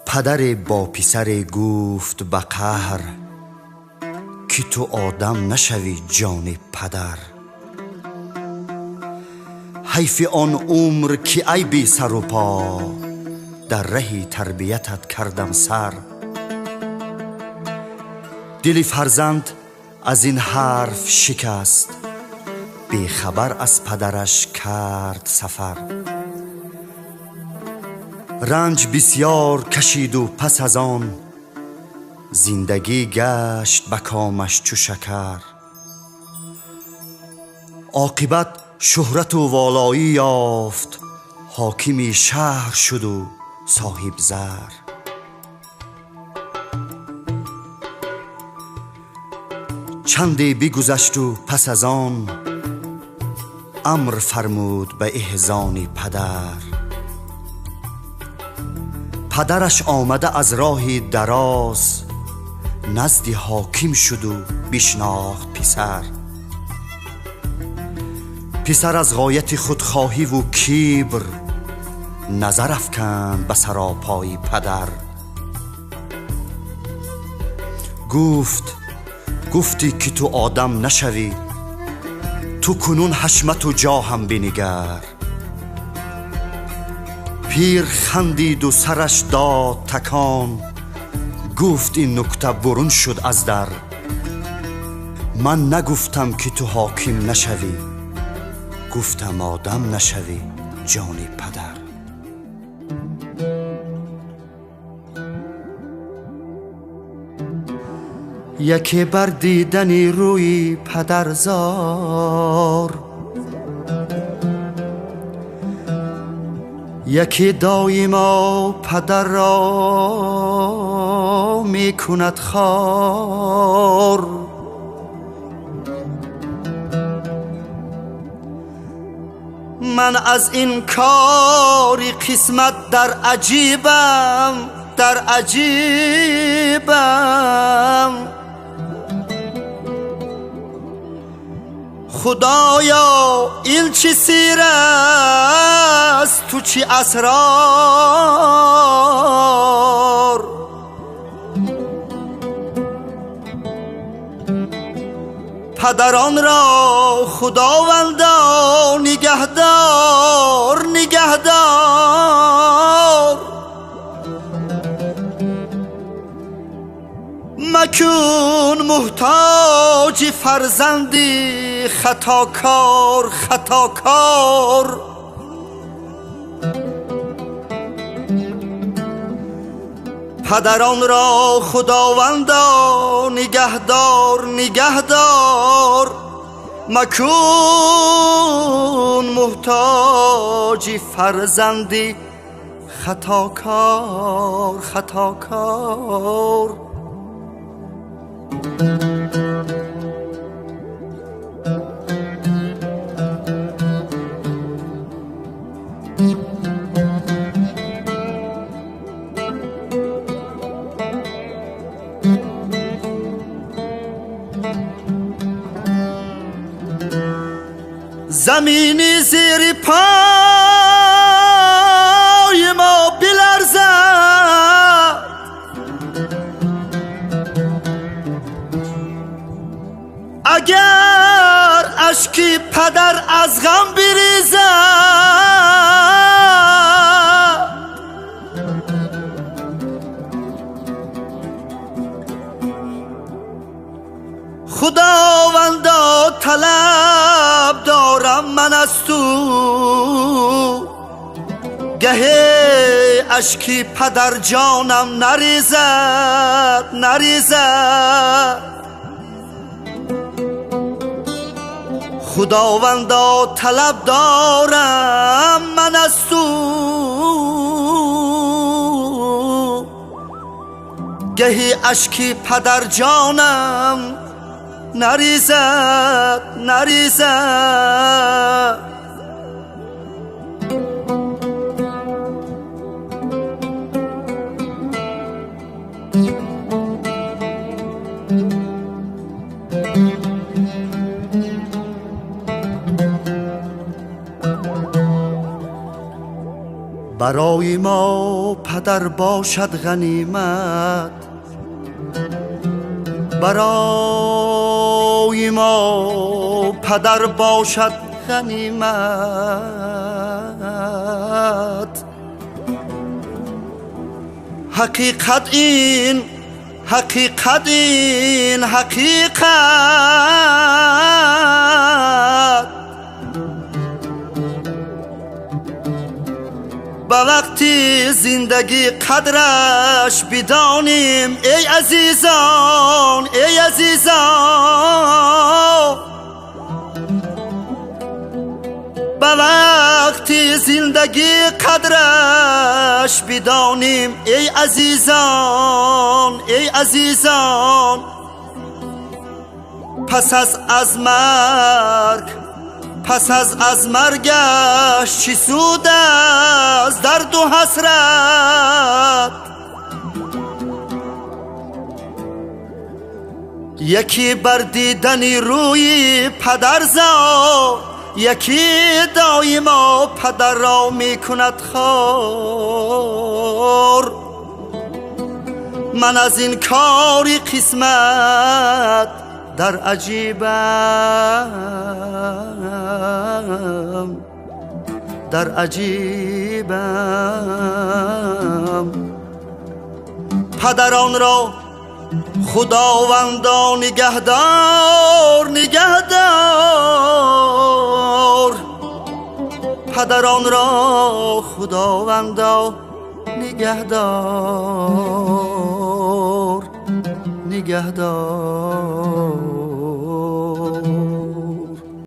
پدر با پسر گفت به قهر که تو آدم نشوی جان پدر. حیف آن عمر که ای بی سر و پا در ره تربیتت کردم سر. دل فرزند از این حرف شکست، بی خبر از پدرش کرد سفر. رنج بسیار کشید و پس از آن زندگی گشت به کامش چو شکر. عاقبت شهرت و والایی یافت، حاکمی شهر شد و صاحب زر. چندی بگذشت و پس از آن امر فرمود به احضان پدر. پدرش آمده از راه دراز، نزد حاکم شد و بشناخت پسر. پسر از غایت خودخواهی و کبر نظر افکند به سراپای پدر. گفتی که تو آدم نشوی، تو کنون حشمت و جاهم بنگر. پیر خندید و سرش داد تکان، گفت این نکته برون شد از در. من نگفتم که تو حاکم نشوی، گفتم آدم نشوی جان پدر. یکی بر دیدن روی پدرزار، یکی دایما پدر را می کند خوار. من از این کاری قسمت در عجیبم. خدایا این چی سیر است، تو چی اسرار. پدران را خداوندا نگهدار. مکن محتاج فرزندی خطاکار. پدران را خداوندا نگهدار. مکن محتاج فرزندی خطاکار. زمینی زیر پای ما بلرزد، اگر اشکی پدر از غم بریزد. خداوندا طلب دارم من از تو، گه اشکی پدر جانم نریزد. خداوندا طلب دارم من از تو، گهی اشکی پدر جانم نریزد نریزد. برای ما پدر باشد غنیمت، برای ما پدر باشد غنیمت. حقیقت این، حقیقت این، حقیقت با وقتی زندگی قدرش بدانیم ای عزیزان، ای عزیزان. با وقتی زندگی قدرش بدانیم ای عزیزان، ای عزیزان. پس از مرگ، پس از مرگش چی سود از درد و حسرت. یکی بر دیدن روی پدر زار، یکی دایما پدر را می کند خوار. من از این کاری قسمت در عجیبم، در عجیبم. پدران را خداوندا نگهدار، نگهدار. پدران را خداوندا نگهدار، نگهدار.